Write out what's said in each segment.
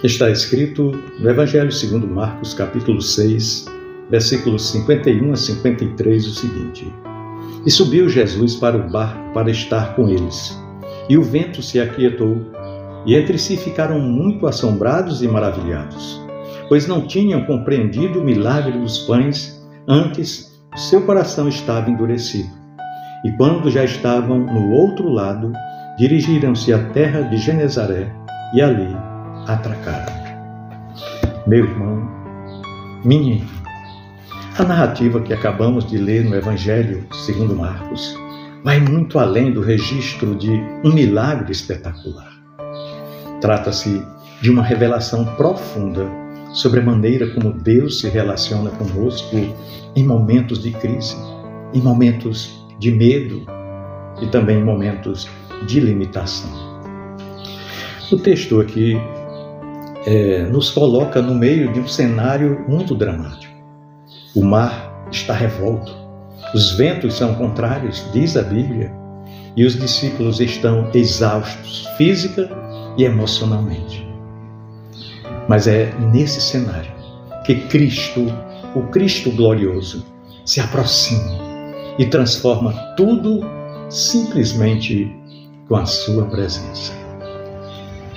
Está escrito no Evangelho segundo Marcos, capítulo 6, versículos 51 a 53, o seguinte: E subiu Jesus para o barco para estar com eles. E o vento se aquietou, e entre si ficaram muito assombrados e maravilhados, pois não tinham compreendido o milagre dos pães, antes seu coração estava endurecido. E quando já estavam no outro lado, dirigiram-se à terra de Genezaré, e ali atracaram. Meu irmão, minha irmã, a narrativa que acabamos de ler no Evangelho segundo Marcos vai muito além do registro de um milagre espetacular. Trata-se de uma revelação profunda sobre a maneira como Deus se relaciona conosco em momentos de crise, em momentos de medo e também em momentos de limitação. O texto aqui nos coloca no meio de um cenário muito dramático. O mar está revolto, os ventos são contrários, diz a Bíblia, e os discípulos estão exaustos, física e emocionalmente. Mas é nesse cenário que Cristo, o Cristo glorioso, se aproxima e transforma tudo simplesmente com a sua presença.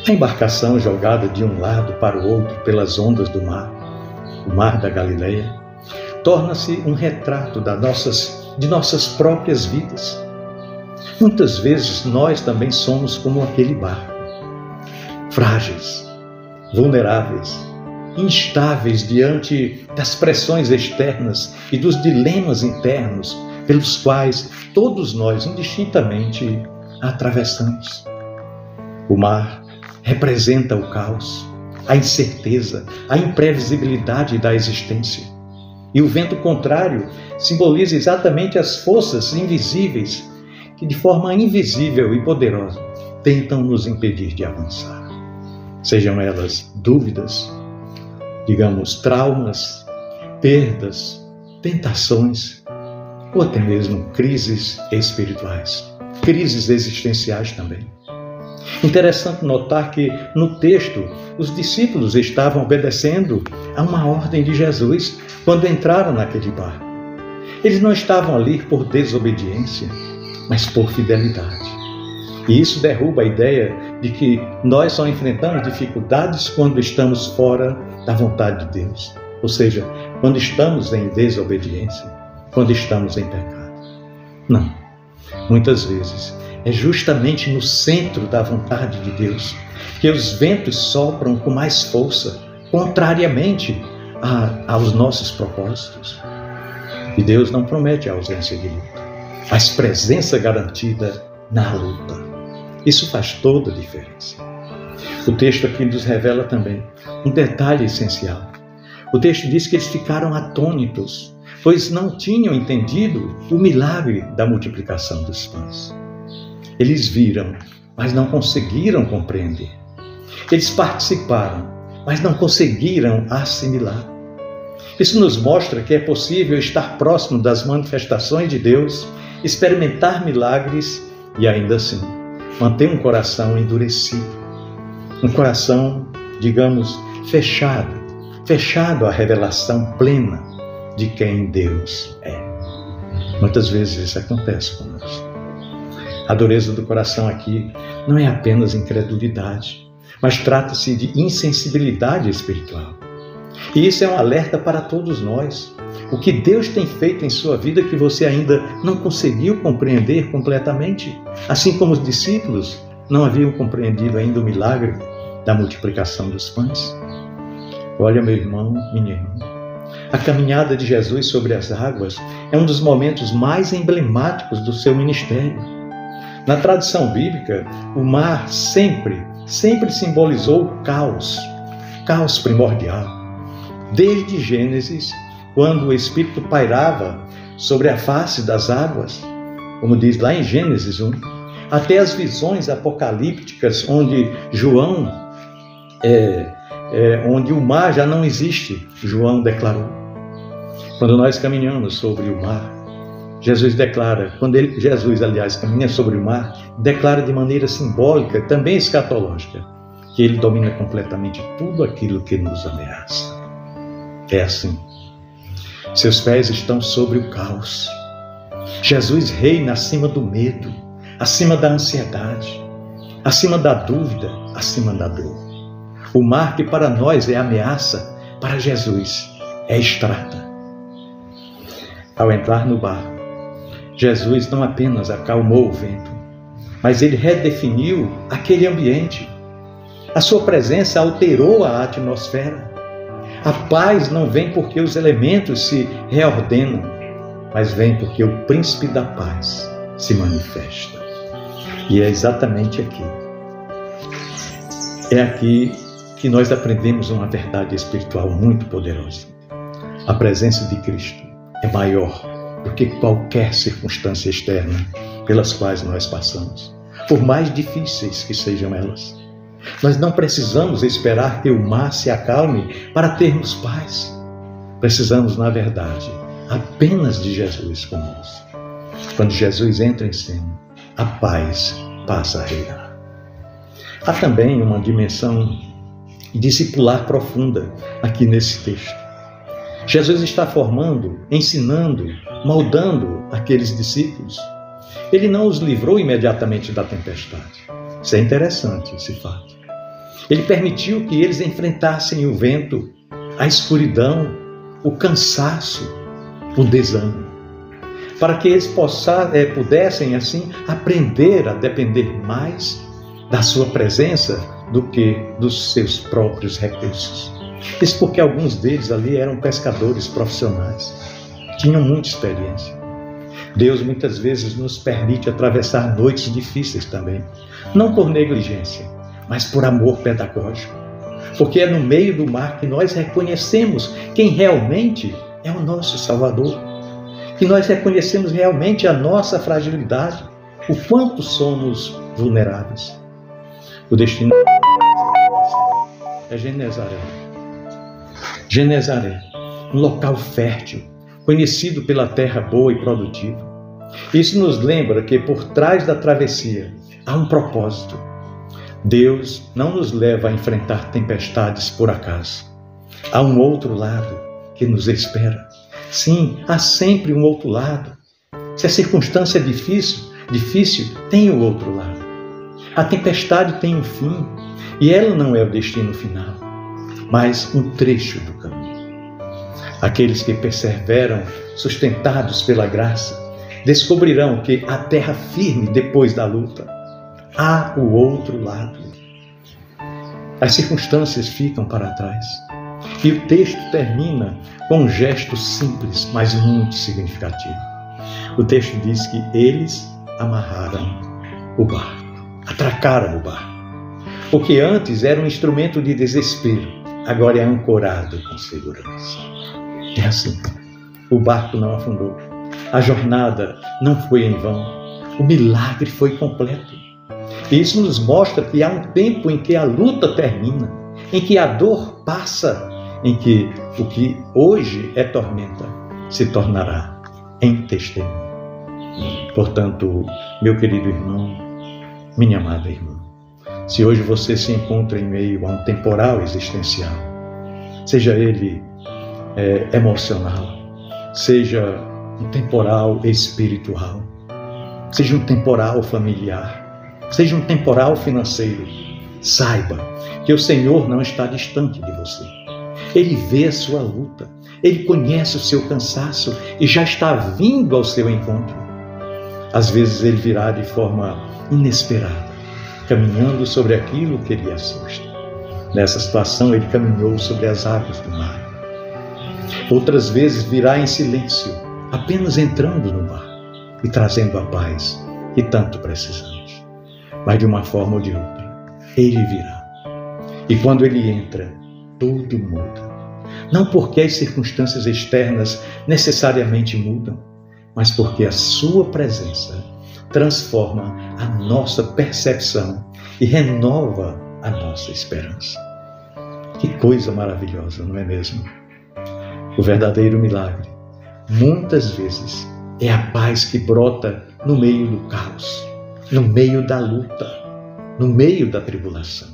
A embarcação jogada de um lado para o outro pelas ondas do mar, o mar da Galileia, torna-se um retrato de nossas próprias vidas. Muitas vezes nós também somos como aquele barco, frágeis, vulneráveis, instáveis diante das pressões externas e dos dilemas internos pelos quais todos nós indistintamente atravessamos. O mar representa o caos, a incerteza, a imprevisibilidade da existência. E o vento contrário simboliza exatamente as forças invisíveis que, de forma invisível e poderosa, tentam nos impedir de avançar. Sejam elas dúvidas, traumas, perdas, tentações, ou até mesmo crises espirituais, crises existenciais também. Interessante notar que, no texto, os discípulos estavam obedecendo a uma ordem de Jesus quando entraram naquele barco. Eles não estavam ali por desobediência, mas por fidelidade. E isso derruba a ideia de que nós só enfrentamos dificuldades quando estamos fora da vontade de Deus. Ou seja, quando estamos em desobediência, quando estamos em pecado. Não. Muitas vezes é justamente no centro da vontade de Deus que os ventos sopram com mais força, contrariamente aos nossos propósitos. E Deus não promete a ausência de luta, mas presença garantida na luta. Isso faz toda a diferença. O texto aqui nos revela também um detalhe essencial. O texto diz que eles ficaram atônitos, pois não tinham entendido o milagre da multiplicação dos pães. Eles viram, mas não conseguiram compreender. Eles participaram, mas não conseguiram assimilar. Isso nos mostra que é possível estar próximo das manifestações de Deus, experimentar milagres e ainda assim manter um coração endurecido. Um coração, fechado à revelação plena de quem Deus é. Muitas vezes isso acontece conosco. A dureza do coração aqui não é apenas incredulidade, mas trata-se de insensibilidade espiritual. E isso é um alerta para todos nós. O que Deus tem feito em sua vida que você ainda não conseguiu compreender completamente, assim como os discípulos não haviam compreendido ainda o milagre da multiplicação dos pães. Olha, meu irmão, minha irmã, a caminhada de Jesus sobre as águas é um dos momentos mais emblemáticos do seu ministério. Na tradição bíblica, o mar sempre simbolizou o caos primordial. Desde Gênesis, quando o Espírito pairava sobre a face das águas, como diz lá em Gênesis 1, até as visões apocalípticas onde onde o mar já não existe, João declarou. Quando nós caminhamos sobre o mar, Jesus declara, Jesus caminha sobre o mar, declara de maneira simbólica, também escatológica, que Ele domina completamente tudo aquilo que nos ameaça. É assim. Seus pés estão sobre o caos. Jesus reina acima do medo, acima da ansiedade, acima da dúvida, acima da dor. O mar que para nós é ameaça, para Jesus é estrada. Ao entrar no barco, Jesus não apenas acalmou o vento, mas Ele redefiniu aquele ambiente. A sua presença alterou a atmosfera. A paz não vem porque os elementos se reordenam, mas vem porque o príncipe da paz se manifesta. E é exatamente aqui. É aqui que nós aprendemos uma verdade espiritual muito poderosa. A presença de Cristo é maior do que qualquer circunstância externa pelas quais nós passamos, por mais difíceis que sejam elas. Nós não precisamos esperar que o mar se acalme para termos paz. Precisamos, na verdade, apenas de Jesus conosco. Quando Jesus entra em cena, a paz passa a reinar. Há também uma dimensão discipular profunda aqui nesse texto. Jesus está formando, ensinando, moldando aqueles discípulos. Ele não os livrou imediatamente da tempestade. Isso é interessante, esse fato. Ele permitiu que eles enfrentassem o vento, a escuridão, o cansaço, o desânimo, para que eles pudessem, assim, aprender a depender mais da sua presença do que dos seus próprios recursos. Isso porque alguns deles ali eram pescadores profissionais, tinham muita experiência. Deus muitas vezes nos permite atravessar noites difíceis também, não por negligência, mas por amor pedagógico, porque é no meio do mar que nós reconhecemos quem realmente é o nosso Salvador, que nós reconhecemos realmente a nossa fragilidade, o quanto somos vulneráveis. O destino é Genezaré. Genezaré, um local fértil, conhecido pela terra boa e produtiva. Isso nos lembra que por trás da travessia há um propósito. Deus não nos leva a enfrentar tempestades por acaso. Há um outro lado que nos espera. Sim, há sempre um outro lado. Se a circunstância é difícil, tem o outro lado. A tempestade tem um fim e ela não é o destino final, mas um trecho do caminho. Aqueles que perseveram, sustentados pela graça, descobrirão que a terra firme depois da luta. Há o outro lado. As circunstâncias ficam para trás. E o texto termina com um gesto simples, mas muito significativo. O texto diz que eles amarraram o barco, atracaram o barco. O que antes era um instrumento de desespero, agora é ancorado com segurança. É assim. O barco não afundou. A jornada não foi em vão. O milagre foi completo. Isso nos mostra que há um tempo em que a luta termina, em que a dor passa, em que o que hoje é tormenta se tornará em testemunho. Portanto, meu querido irmão, minha amada irmã, se hoje você se encontra em meio a um temporal existencial, seja ele emocional, seja um temporal espiritual, seja um temporal familiar, seja um temporal financeiro, saiba que o Senhor não está distante de você. Ele vê a sua luta, Ele conhece o seu cansaço e já está vindo ao seu encontro. Às vezes Ele virá de forma inesperada, caminhando sobre aquilo que lhe assusta. Nessa situação, Ele caminhou sobre as águas do mar. Outras vezes virá em silêncio, apenas entrando no mar e trazendo a paz que tanto precisamos. Mas de uma forma ou de outra, Ele virá. E quando Ele entra, tudo muda. Não porque as circunstâncias externas necessariamente mudam, mas porque a sua presença transforma a nossa percepção e renova a nossa esperança. Que coisa maravilhosa, não é mesmo? O verdadeiro milagre, muitas vezes, é a paz que brota no meio do caos, no meio da luta, no meio da tribulação.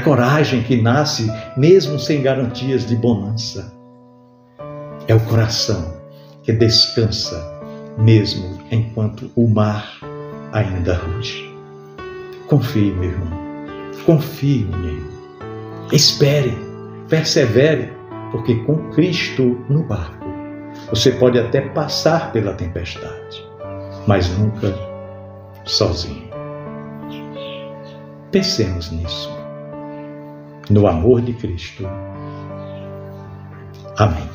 coragem que nasce mesmo sem garantias de bonança. É o coração que descansa mesmo enquanto o mar ainda ruge. Confie, meu irmão. Confie, minha irmã. Espere, persevere, porque com Cristo no barco, você pode até passar pela tempestade, mas nunca sozinho. Pensemos nisso, no amor de Cristo. Amém.